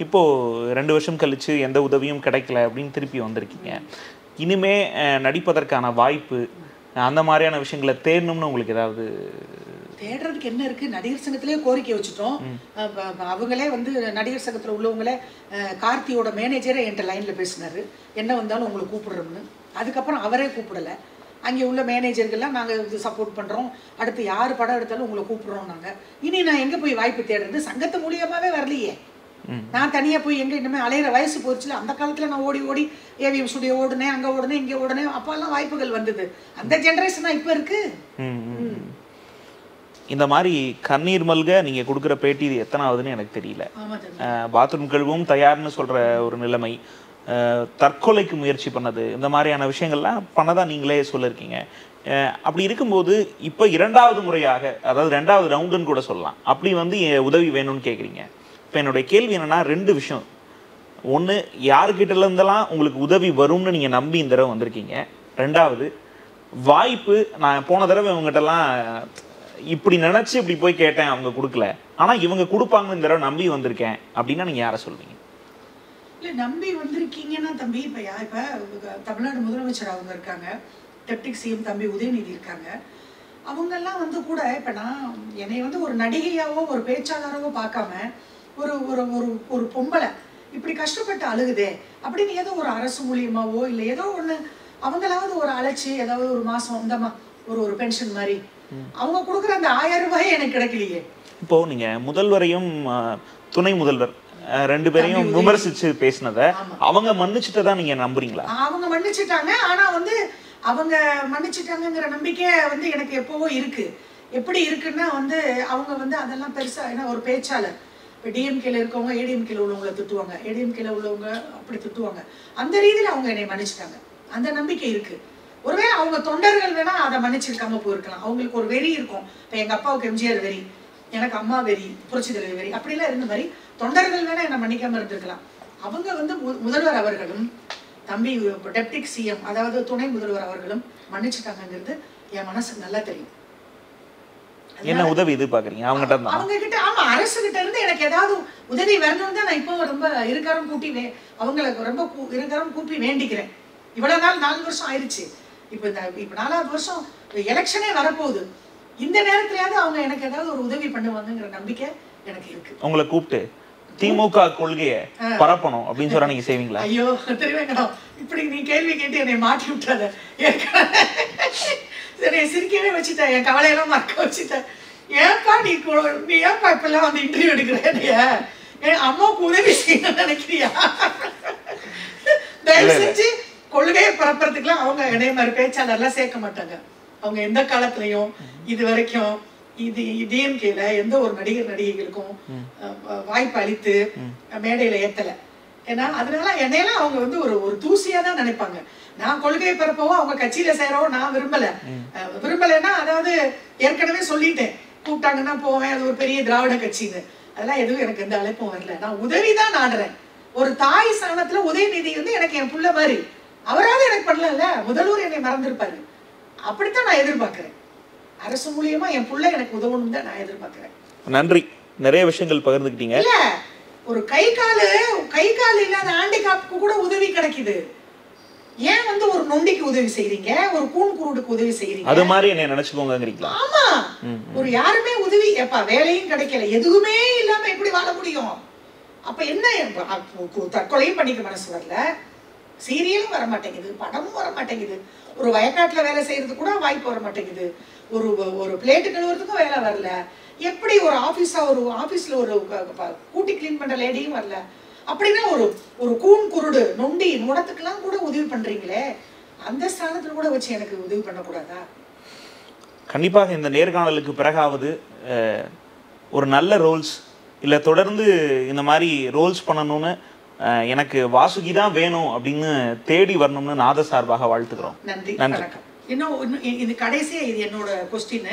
இப்போ 2 வருஷம் கழிச்சு எந்த உதவியும் கிடைக்கல அப்படின்னு திருப்பி வந்திருக்கீங்க. இனிமே நடிப்பதற்கான வாய்ப்பு அந்த மாதிரியான விஷயங்களை தேடணும்னு உங்களுக்கு ஏதாவது? தேடுறதுக்கு என்ன இருக்கு? நடிகர் சங்கத்திலே கோரிக்கை வச்சுட்டோம். அவங்களே வந்து நடிகர் சங்கத்தில் உள்ளவங்களே, கார்த்தியோட மேனேஜரே என்கிட்ட லைன்ல பேசினாரு, என்ன வந்தாலும் உங்களை கூப்பிடுறோம்னு. அதுக்கப்புறம் அவரே கூப்பிடல. அங்கே உள்ள மேனேஜர்கள்லாம் நாங்கள் இது சப்போர்ட் பண்ணுறோம், அடுத்து யார் படம் எடுத்தாலும் உங்களை கூப்பிடுறோம் நாங்கள். இனி நான் எங்கே போய் வாய்ப்பு தேடுறது? சங்கத்து மூலியமாகவே வரலையே. நான் தனியாக போய் எங்கே இன்னுமே அலையிற வயசு போச்சுல. அந்த காலத்தில் நான் ஓடி ஓடி ஏவிஎம் ஸ்டுடியோ ஓடுனேன், அங்கே ஓடுனேன், இங்கே ஓடுனேன். அப்போல்லாம் வாய்ப்புகள் வந்தது. அந்த ஜென்ரேஷனா இப்போ இருக்கு. இந்த மாதிரி கண்ணீர் மல்க நீங்க கொடுக்குற பேட்டி இது எத்தனாவதுன்னு எனக்கு தெரியல. பாத்ரூம் கழுவும் தயார்னு சொல்ற ஒரு நிலைமை, தற்கொலைக்கு முயற்சி பண்ணது, இந்த மாதிரியான விஷயங்கள்லாம் பண்ணதான் நீங்களே சொல்லியிருக்கீங்க. அப்படி இருக்கும்போது இப்போ 2வது முறையாக, அதாவது 2வது ரவுண்டுன்னு கூட சொல்லலாம், அப்படி வந்து உதவி வேணும்னு கேட்குறீங்க. இப்போ என்னுடைய கேள்வி என்னன்னா, 2 விஷயம். ஒன்று, யாருக்கிட்ட இருந்தெல்லாம் உங்களுக்கு உதவி வரும்னு நீங்கள் நம்பி இந்த தடவை வந்திருக்கீங்க. 2வது, வாய்ப்பு நான் போன தடவை இவங்ககிட்டலாம் இப்படி நினச்சி இப்படி போய் கேட்டேன், அவங்க கொடுக்கல, ஆனால் இவங்க கொடுப்பாங்கன்னு இந்த தடவை நம்பி வந்திருக்கேன் அப்படின்னா நீங்கள் யாரை சொல்வீங்க? இல்லை, நம்பி வந்திருக்கீங்கன்னா தம்பி, இப்போ தமிழ்நாடு முதலமைச்சர் அவங்க இருக்காங்க, டெப்டி சிஎம் தம்பி உதயநிதி இருக்காங்க. அவங்கெல்லாம் வந்து கூட இப்போ நான் என்னை வந்து ஒரு நடிகையாவோ ஒரு பேச்சாளராகவோ பார்க்காம, ஒரு ஒரு ஒரு ஒரு பொம்பளை இப்படி கஷ்டப்பட்டு அழுகுதே அப்படின்னு ஏதோ ஒரு அரசு மூலியமாவோ இல்லை ஏதோ ஒன்று அவங்களாவது ஒரு அழைச்சி ஏதாவது ஒரு மாதம் இந்தமா ஒரு பென்ஷன் மாதிரி அவங்க கொடுக்குற அந்த 1000 ரூபாயே எனக்கு கிடைக்கலையே. இப்போ நீங்க முதல்வரையும் துணை முதல்வர் 2 பேரையும் விமர்சிச்சு பேசினதை அவங்க மன்னிச்சுட்டதான் நீங்க நம்புறீங்களா? அவங்க மன்னிச்சுட்டாங்க. ஆனா வந்து அவங்க மன்னிச்சுட்டாங்கிற நம்பிக்கை வந்து எனக்கு எப்பவோ இருக்கு. எப்படி இருக்குன்னா வந்து அவங்க வந்து அதெல்லாம் பெருசா, ஏன்னா ஒரு பேச்சாளர், இப்போ டிஎம்கேல இருக்கவங்க ஏடிஎம்கேல உள்ளவங்களை திட்டுவாங்க, ஏடிஎம்கேல உள்ளவங்க அப்படி திட்டுவாங்க. அந்த ரீதியில் அவங்க என்னை மன்னிச்சுட்டாங்க. அந்த நம்பிக்கை இருக்கு. ஒருவேளை அவங்க தொண்டர்கள் வேணா அதை மன்னிச்சிருக்காம போயிருக்கலாம். அவங்களுக்கு ஒரு வெறி இருக்கும். இப்போ எங்க அப்பாவுக்கு எம்ஜிஆர் வெறி, எனக்கு அம்மா வெறி, புரட்சி தலைவர் வெறி, அப்படிலாம் இருந்த மாதிரி தொண்டர்கள் வேணா என்னை மன்னிக்காம இருந்திருக்கலாம். அவங்க வந்து முதல்வர் அவர்களும் தம்பி டெப்டி சிஎம் அதாவது துணை முதல்வர் அவர்களும் மன்னிச்சுட்டாங்கிறது என் மனசு நல்லா தெரியும். என்ன உதவி எதிர்பார்க்குறீங்க அவங்ககிட்ட இருந்து? அவங்க கிட்ட, ஆமா, அரசு கிட்ட இருந்து எனக்கு ஏதாவது உதவி வரணும்னு தான் நான் இப்போ ரொம்ப இருகரம் கூட்டி அவங்களுக்கு ரொம்ப இருகரம் கூப்பி வேண்டிக்கிறேன். இவ்வளவு நாள் 4 வருஷம் ஆயிடுச்சு. இப்போ 4வது வருஷம் எலெக்ஷனே வரப்போகுது. இந்த நேரத்திலேயாவது அவங்க எனக்கு ஏதாவது ஒரு உதவி பண்ணுவாங்கங்கிற நம்பிக்கை எனக்கு இருக்கு. உங்களை கூப்பிட்டு திமுக கொள்கையை பரப்பணும் அப்படின்னு சொல்ல நீங்க செய்வீங்களா? ஐயோ தெரியுங்க, இப்படி நீ கேள்வி கேட்டு என்னை மாட்டி விட்டாத. சரி, சிரிக்கவே வச்சுட்டேன், என் கவலையெல்லாம் மறக்க வச்சுட்டேன். ஏன்பா நீ ஏன்பா இப்பெல்லாம் வந்து இன்டர்வியூ எடுக்கிறேன்? என் அம்மாவுக்கு உதவி செய்யணும்னு நினைக்கிறியா? தயவு செஞ்சு கொள்கையை பரப்புறதுக்குலாம் அவங்க இதே மாதிரி பேச்சாளர்லாம் சேர்க்க மாட்டாங்க. அவங்க எந்த காலத்திலையும் இது வரைக்கும் இது டிஎம்கேல எந்த ஒரு நடிகர் நடிகைகளுக்கும் வாய்ப்பு அளித்து மேடையில ஏத்தல. ஏன்னா அதனால என்னையெல்லாம் அவங்க வந்து ஒரு தூசியா தான் நினைப்பாங்க. நான் கொள்கையை பரப்பவோ அவங்க கட்சியில சேரவோ நான் விரும்பலைன்னா, அதாவது ஏற்கனவே சொல்லிட்டேன், கூப்பிட்டாங்கன்னா போவேன், அது ஒரு பெரிய திராவிட கட்சின்னு. அதெல்லாம் எதுவும் எனக்கு எந்த அழைப்பும் வரல. நான் உதவிதான் நாடுறேன். ஒரு தாய் ஸ்தானத்துல உதயநிதி வந்து எனக்கு என் புள்ள மாதிரி, அவராவது எனக்கு பண்ணல, முதல்வர் என்னை மறந்துருப்பாரு. அப்படித்தான் நான் எதிர்பார்க்கிறேன். அரசு மூலியமா என் புள்ள எனக்கு உதவணும் தான் நான் எதிர்பார்க்கிறேன். நன்றி, நிறைய விஷயங்கள் பகிர்ந்துக்கிட்டீங்க. இல்ல, ஒரு கை கால் இல்லாத ஹேண்டிகாப்க்கு கூட உதவி கிடைக்குது. ஏன் வந்து ஒரு நொண்டிக்கு உதவி செய்றீங்க, ஒரு கூன் குருடுக்கு உதவி செய்றீங்க? அது மாதிரி என்ன நினைச்சுக்கோங்கங்கறீங்களா? ஆமா, ஒரு யாருமே உதவி எப்ப வேலையும் கிடைக்கல, எதுவுமே இல்லாம எப்படி வாழ முடியும்? அப்ப என்ன, தற்கொலையும் பண்ணிக்க மனசு வரல, சீரியலும் வர மாட்டேங்குது, படமும் வர மாட்டேங்குது, ஒரு வயக்காட்டுல வேலை செய்யறது கூட வாய்ப்பு வர மாட்டேங்குது, ஒரு ஒரு பிளேட்டு கழுவுறதுக்கும் வேலை வரல. எப்படி ஒரு ஆபீஸ்ல ஒரு கூட்டி கிளீன் பண்ற லேடியும் வரல. அப்படின்னா ஒரு ஒரு கூன் குருடு நொண்டி முடத்துக்கெல்லாம் கூட உதவி பண்றீங்களே, அந்த ஸ்தானத்துல கூட வச்சு எனக்கு உதவி பண்ணக்கூடாதா? கண்டிப்பாக இந்த நேர்காணலுக்கு பிறகாவது ஒரு நல்ல ரோல்ஸ் இல்லை தொடர்ந்து இந்த மாதிரி ரோல்ஸ் பண்ணணும்னு எனக்கு வாசுகி தான் வேணும் அப்படின்னு தேடி வரணும்னு நாத சார்பாக வாழ்த்துக்கிறோம். நன்றி, வணக்கம். இன்னும் இது கடைசியா இது என்னோட கொஸ்டின்.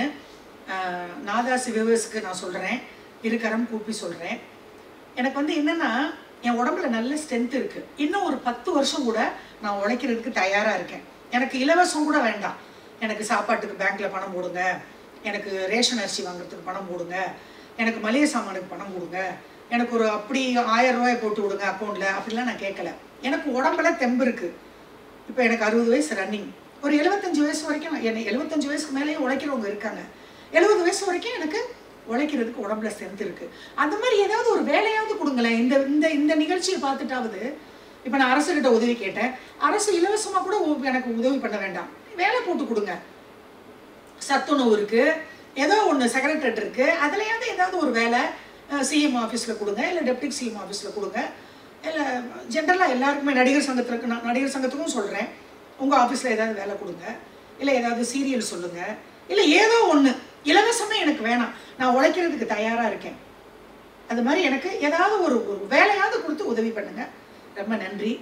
நாதாசி வியூவர்ஸ்க்கு நான் சொல்றேன், இருக்கரம் கூப்பி சொல்றேன். எனக்கு வந்து என்னன்னா, என் உடம்புல நல்ல ஸ்ட்ரென்த் இருக்கு. இன்னும் ஒரு 10 வருஷம் கூட நான் உழைக்கிறதுக்கு தயாரா இருக்கேன். எனக்கு இலவசம் கூட வேண்டாம். எனக்கு சாப்பாட்டுக்கு பேங்க்ல பணம் போடுங்க, எனக்கு ரேஷன் அரிசி வாங்குறதுக்கு பணம் போடுங்க, எனக்கு மளிகை சாமானுக்கு பணம் கொடுங்க, எனக்கு ஒரு அப்படி 1000 ரூபாய் போட்டு விடுங்க அக்கௌண்ட்ல, அப்படிலாம் நான் கேட்கல. எனக்கு உடம்புல தெம்பு இருக்கு. இப்போ எனக்கு 60 வயசு ரன்னிங். ஒரு 75 வயசு வரைக்கும், என்ன 75 வயசுக்கு மேலேயும் உழைக்கிறவங்க இருக்காங்க. 70 வயசு வரைக்கும் எனக்கு உழைக்கிறதுக்கு உடம்புல ஸ்ட்ரென்த் இருக்கு. அந்த மாதிரி ஏதாவது ஒரு வேலையாவது கொடுங்களேன். இந்த இந்த இந்த நிகழ்ச்சியை பார்த்துட்டாவது. இப்போ நான் அரசுகிட்ட உதவி கேட்டேன், அரசு இலவசமாக கூட எனக்கு உதவி பண்ண வேண்டாம், வேலை போட்டு கொடுங்க. சத்துணவு இருக்கு, ஏதோ ஒன்று செக்ரட்டரியேட் இருக்கு, அதுலையாவது ஏதாவது ஒரு வேலை சிஎம் ஆஃபீஸில் கொடுங்க, இல்லை டெப்டி சிஎம் ஆஃபீஸில் கொடுங்க. இல்லை ஜென்ரலாக எல்லாருக்குமே நடிகர் சங்கத்துக்கும் சொல்கிறேன், உங்கள் ஆஃபீஸில் ஏதாவது வேலை கொடுங்க, இல்லை ஏதாவது சீரியல் சொல்லுங்கள், இல்லை ஏதோ ஒன்று. இலவசமே எனக்கு வேணாம், நான் உழைக்கிறதுக்கு தயாராக இருக்கேன். அது மாதிரி எனக்கு ஏதாவது ஒரு வேலையாவது கொடுத்து உதவி பண்ணுங்க. ரொம்ப நன்றி.